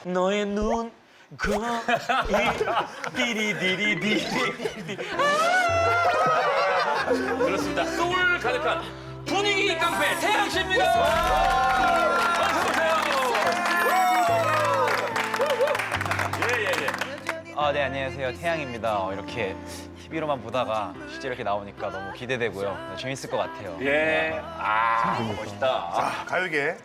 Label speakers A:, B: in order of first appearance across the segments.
A: 너의 눈 거리 디리디리디리 그렇습니다. 소울 가득한 분위기 깡패 태양 씨입니다. 어서 오세요. 예예예.
B: 네, 안녕하세요. 태양입니다. 이렇게 TV로만 보다가 실제 이렇게 나오니까 너무 기대되고요. 네, 재밌을 것 같아요.
A: 예. 아 멋있다.
C: 자, 가요계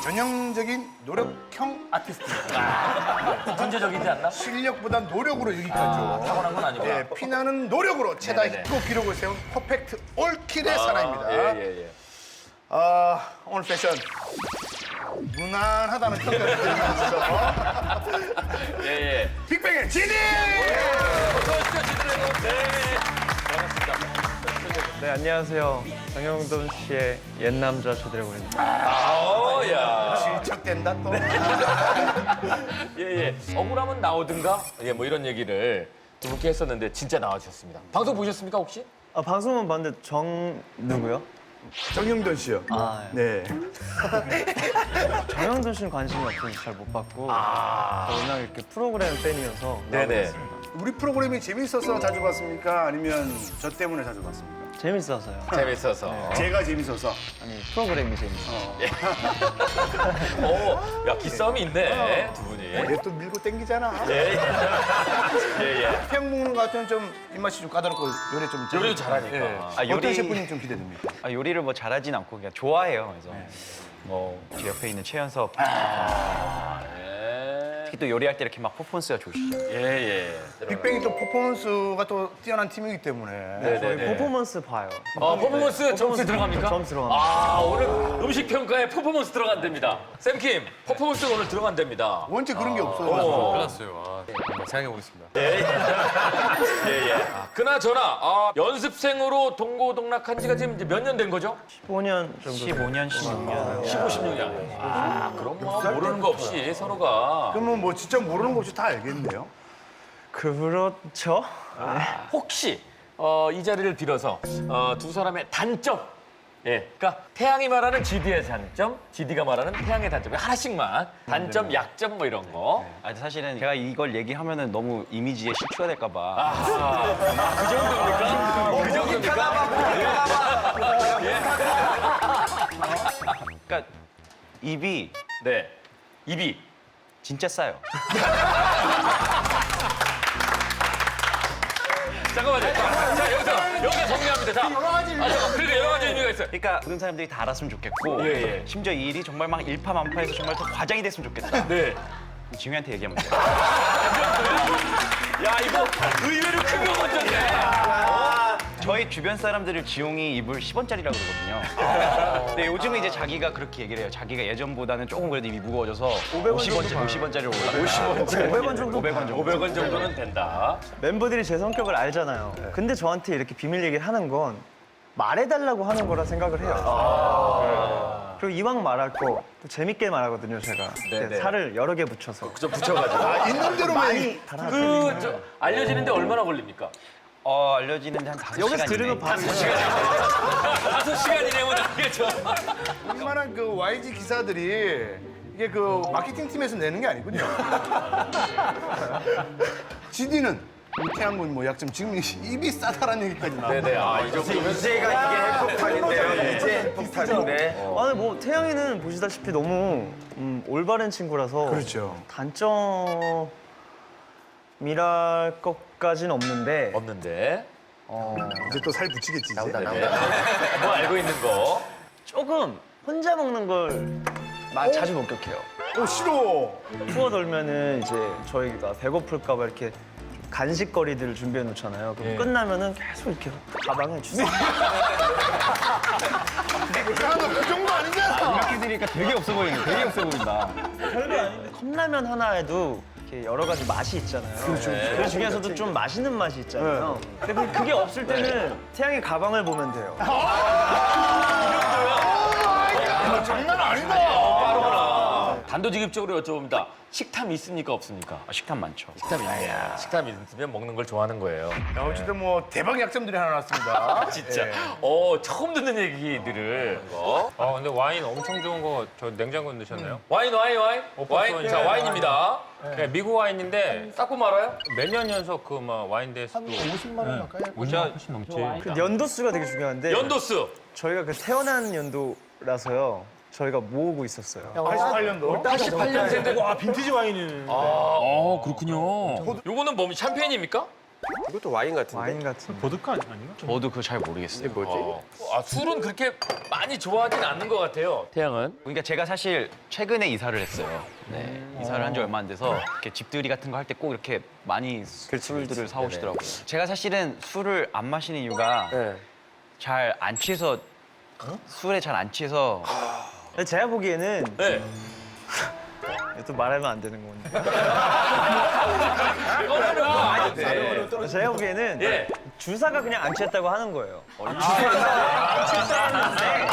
C: 전형적인 노력형 아티스트입니다.
A: 존재적이지 않나?
C: 실력보다 노력으로 여기까지.
A: 타고난 건 아니구나.
C: 예, 피나는 노력으로 최다
A: 네네네.
C: 히트곡 기록을 세운 퍼펙트 올킬의 사나이입니다.
A: 예예예.
C: 오늘 패션 무난하다는 평가를 드리면서
A: 예예.
C: 빅뱅의 지니!
A: 어서 오십시오, 지드래곤. 네. 반갑습니다.
D: 네, 안녕하세요. 장영돈 씨의 옛남자 최드래곤입니다.
A: 야.
C: 질척댄다 또.
A: 예예. 억울하면 나오든가. 예, 뭐 이런 얘기를 두 분께 했었는데 진짜 나와주셨습니다. 방송 보셨습니까 혹시?
D: 방송은 봤는데 누구요?
C: 정영돈 씨요. 네.
D: 장영돈 씨는 관심이 없어서 잘 못 봤고 워낙 이렇게 프로그램 팬이어서
A: 네네.
C: 우리 프로그램이 재밌어서 자주 봤습니까? 아니면 저 때문에 자주 봤습니까?
D: 재밌어서요.
A: 재밌어서.
C: 제가 재밌어서.
D: 아니 프로그램이 재밌어요.
A: 야 기싸움이 있네 두 분이.
C: 얘 또 밀고 땡기잖아.
A: 예예.
C: 태양 먹는 것 같으면 좀 입맛이 좀 까다롭고 요리 좀
A: 요리도 잘하니까.
C: 어떤 셰프님 좀 기대됩니까?
B: 요리를 뭐 잘하진 않고 그냥 좋아해요. 그래서 제 옆에 있는 최연섭 특히 또 요리할 때 이렇게 막 퍼포먼스가 좋으시죠.
A: 예예.
C: 빅뱅이 또 퍼포먼스가 또 뛰어난 팀이기 때문에
D: 저희
A: 네네네.
D: 퍼포먼스 봐요.
A: 퍼포먼스 점수 들어갑니까?
D: 점수 들어갑니다.
A: 오늘 음식 평가에 퍼포먼스 들어간답니다. 샘킴 퍼포먼스 오늘 들어간답니다.
C: 원체 그런 게 없어요.
E: 끝났어요. 한번 생각해보겠습니다.
A: 예예. 그나저나 연습생으로 동고동락한 지가 지금 이제 몇 년 된 거죠?
D: 15년 정도.
B: 15년, 16년.
A: 15, 16년. 그럼 뭐 모르는 거 없이 서로가.
C: 그러면 뭐 진짜 모르는 거 없이 다 알겠네요.
D: 그렇죠.
A: 혹시 이 자리를 빌어서 두 사람의 단점, 그러니까 태양이 말하는 GD의 단점, GD가 말하는 태양의 단점 하나씩만 단점, 약점 뭐 이런 거.
B: 사실은 제가 이걸 얘기하면은 너무 이미지에 실추가 될까봐.
A: 그 정도입니까? 그 정도입니까?
B: 그러니까 입이
A: 네, 입이.
B: 진짜 싸요.
A: 잠깐만요. 자 여기서 정리합니다. 자, 그러니까 여러 가지 의미가 있어요.
B: 그러니까 모든 사람들이 다 알았으면 좋겠고
A: 예.
B: 심지어 이 일이 정말 막 일파만파해서 정말 더 과장이 됐으면 좋겠다.
A: 네.
B: 지웅이한테 얘기하면 돼요.
A: 야 이거 의외로 큰 거 건졌네.
B: 저희 주변 사람들을 지용이 입을 10원짜리라고 그러거든요. 근데 요즘은 이제 자기가 그렇게 얘기를 해요. 자기가 예전보다는 조금 그래도 입이 무거워져서 50원짜리로 올라가.
D: 500원 정도.
B: 500원 정도.
A: 500원 정도는 된다.
D: 멤버들이 제 성격을 알잖아요. 근데 저한테 이렇게 비밀 얘기를 하는 건 말해달라고 하는 거라 생각을 해요. 그리고 이왕 말할 거 또 재밌게 말하거든요, 제가.
A: 네네.
D: 살을 여러 개 붙여서.
A: 좀 붙여가지고.
C: 있는 대로만
D: 많이 달아드리면
A: 알려지는데 얼마나 걸립니까?
B: 알려지는데 한 5시간
D: 여기서 들으면 바로
A: 5시간이 내면 알겠죠.
C: 웬만한 그 YG 기사들이 이게 그 마케팅 팀에서 내는 게 아니군요. GD는 태양군 뭐 약점 지금 입이 싸다라는 얘기까지 나와.
A: 네네. 이 정도면
E: 이제가 이게 핵폭탄인데요. 이제 핵폭탄인데.
D: 아니 뭐 태양이는 보시다시피 너무 올바른 친구라서
C: 그렇죠.
D: 단점이랄 것까지는 없는데
A: 없는데.
C: 이제 또 살 붙이겠지 이제.
A: 뭐 알고 있는 거.
D: 조금 혼자 먹는 걸 자주 목격해요.
C: 싫어.
D: 투어 돌면은 이제 저희가 배고플까 봐 이렇게 간식거리들을 준비해 놓잖아요. 그럼 끝나면은 계속 이렇게 가방에 주세요.
C: 야너그 정도 아니잖아.
B: 이렇게 들으니까 되게 없어 보이네. 되게 없어 보인다.
D: 별거 아닌데 컵라면 하나에도 이렇게 여러 가지 맛이 있잖아요. 그렇죠. 그 중에서도 좀 맛있는 맛이 있잖아요. 근데 그게 없을 때는 태양의 가방을 보면 돼요.
C: 장난 아니다.
A: 단도직입적으로 여쭤봅니다. 식탐 있습니까 없습니까?
B: 식탐 많죠.
A: 식탐이 있어요. 식탐이 있으면 먹는 걸 좋아하는 거예요.
C: 야, 어쨌든 뭐 대박 약점들이 하나 나왔습니다.
A: 진짜.
C: 예.
A: 처음 듣는 얘기들을.
F: 근데 와인 엄청 좋은 거 저 냉장고에 넣으셨나요?
A: 와인. 와인. 자, 와인입니다.
F: 네, 미국 와인인데
A: 닦고 말아요?
F: 몇 년 연속 그 막 와인 대회도
C: 50만 원 가까이 할 거예요.
F: 50년 훨씬 넘지.
D: 그 연도수가 되게 중요한데
A: 연도수.
D: 저희가 그 태어난 연도라서요. 저희가 모으고 있었어요.
C: 88년도.
A: 88년생들.
G: 와 빈티지 와인이네.
A: 그렇군요. 요거는 뭡니까? 샴페인입니까?
E: 이것도 와인 같은데.
D: 와인 같은.
G: 보드카 아닌가?
B: 저도 그거 잘 모르겠어요.
A: 술은 그렇게 많이 좋아하진 않는 것 같아요. 태양은.
B: 그러니까 제가 사실 최근에 이사를 했어요. 네, 이사를 한 지 얼마 안 돼서 이렇게 집들이 같은 거 할 때 꼭 이렇게 많이 술들을 사오시더라고요. 제가 사실은 술을 안 마시는 이유가
E: 네.
B: 잘 안 취해서 술에 잘 안 취해서
D: 근데 제가 보기에는
A: 네.
D: 또 말하면 안 되는 건데.
A: 이거는 아닌데.
D: 제가 보기에는
A: 예.
D: 주사가 그냥 안 취했다고 하는 거예요. 안 취했다는데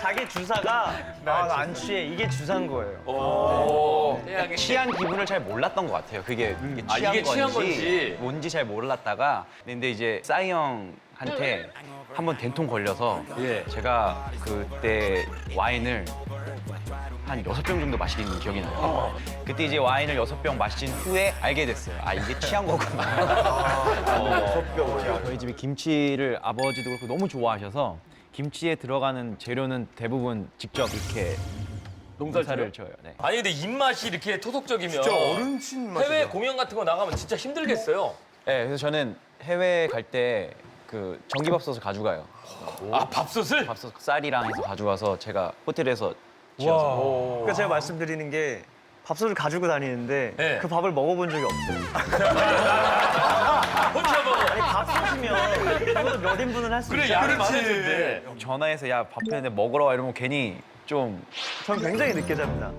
D: 자기 주사가 안 취해 이게 주사인 거예요.
A: 태양이
B: 취한 기분을 잘 몰랐던 것 같아요. 그게
A: 아,
B: 취한
A: 이게 취한 건지.
B: 건지 뭔지 잘 몰랐다가 근데 이제 싸이 형한테 한번 된통 걸려서
A: 예.
B: 제가 그때 와인을 한 6병 정도 마시게 된 기억이 나요. 그때 이제 와인을 6병 마신 후에 알게 됐어요. 아, 이게 취한 거구나. 6병이요? 저희 집에 김치를 아버지도 그렇고 너무 좋아하셔서 김치에 들어가는 재료는 대부분 직접 이렇게 농사를 져요. 네.
A: 아니 근데 입맛이 이렇게 토속적이면
C: 진짜 어른친 맛이다.
A: 해외 공연 같은 거 나가면 진짜 힘들겠어요.
B: 네, 그래서 저는 해외 갈 때 그 전기밥솥을 가져가요.
A: 아 밥솥을?
B: 밥솥 쌀이랑 해서 가져가서 제가 호텔에서 지어서.
D: 그러니까 제가 말씀드리는 게 밥솥을 가지고 다니는데
A: 네.
D: 그 밥을 먹어본 적이 없어요.
A: 혼자 먹어.
D: 아니 밥솥이면 그것도 몇 인분은 할 수
A: 그래
D: 있잖아요.
A: 양이 많을 텐데.
B: 전화해서 야 밥 했는데 먹으러 와 이러면 괜히 좀
D: 전 굉장히 늦게 잡니다.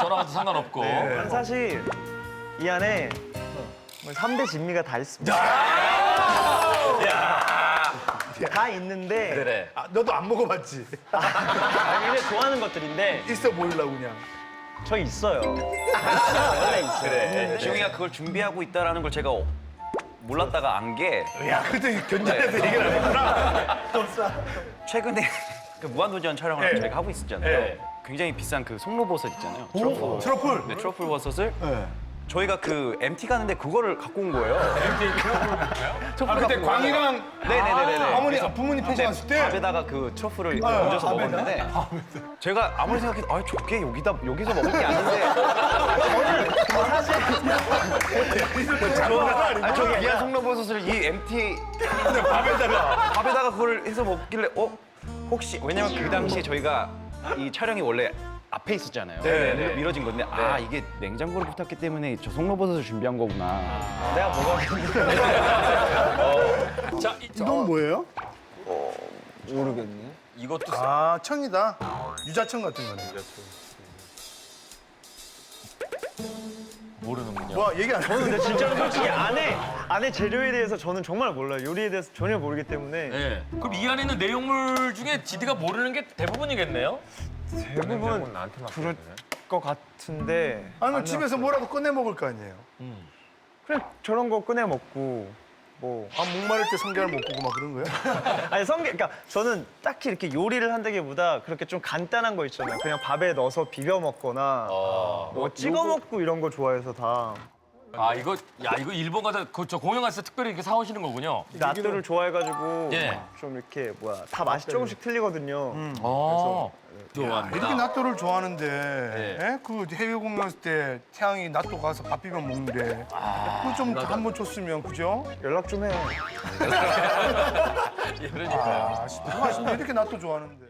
A: 전화와도 상관없고.
D: 사실 이 안에 뭐 3대 진미가 다 있습니다. 다 있는데
A: 그래.
C: 아, 너도 안 먹어봤지?
D: 굉장히 좋아하는 것들인데
C: 있어 보이려고 그냥.
D: 저 있어요. 원래 있어요.
A: 그래.
B: 지웅이가 그걸 준비하고 있다라는 걸 제가 몰랐다가 안 게
C: 야, 그때 견자에서 얘기를 안 했구나.
B: 최근에 그 무한도전 촬영을
C: 네.
B: 저희가 하고 있었잖아요.
A: 네.
B: 굉장히 비싼 그 송로버섯 있잖아요.
C: 트러플.
B: 네, 트러플 버섯을 저희가 그 MT 가는데 그거를 갖고 온 거예요.
C: 아, 그때 광희랑
B: 네네네네.
C: 어머니, 부모님 펜션 갔을 때
B: 밥에다가 그 트러플을 얹어서 먹었는데 제가 아무리 생각해도 아 저게 여기서 먹을 게 아닌데 저기 미안 송로버섯을 이 MT 밥에다가 그걸 해서 먹길래 혹시 왜냐면 그 당시에 저희가 이 촬영이 원래 앞에 있었잖아요.
A: 네네네.
B: 미뤄진 건데 아 이게 냉장고를 부탁했기 때문에 저 송로버섯을 준비한 거구나.
D: 내가 뭐가
A: 자,
C: 이건 뭐예요?
D: 모르겠네.
A: 이것도
C: 아, 청이다. 유자청 같은 거네.
A: 모르는군요.
C: 뭐 얘기 안 해.
D: 근데 진짜로 솔직히 안에 재료에 대해서 저는 정말 몰라요. 요리에 대해서 전혀 모르기 때문에
A: 네. 그럼 이 안에 있는 내용물 중에 지디가 모르는 게 대부분이겠네요?
D: 대부분
F: 나한테만
D: 그럴 것 같은데
C: 아니면 집에서 뭐라도 꺼내 먹을 거 아니에요.
D: 그냥 저런 거 꺼내 먹고 뭐
C: 아, 목마를 때 성게알 먹고 막 그런 거예요?
D: 아니 그러니까 저는 딱히 이렇게 요리를 한다기보다 그렇게 좀 간단한 거 있잖아요. 그냥 밥에 넣어서 비벼 먹거나 뭐 찍어 먹고 이런 거 좋아해서 다
A: 아 이거 일본 가서 저 공연 갔을 때 특별히 이렇게 사오시는 거군요.
D: 나트를 좋아해가지고
A: 예.
D: 좀 이렇게 다 맛이 조금씩 틀리거든요.
A: 좋아합니다.
C: 이렇게 나또를 좋아하는데
A: 네.
C: 예? 그 해외 공연 했을 때 태양이 나또 가서 밥 비벼 먹는데 그거 좀 한번 줬으면 그죠?
D: 연락 좀 해.
A: 그러니까요.
C: 아, 맛있네. 이렇게 나또 좋아하는데.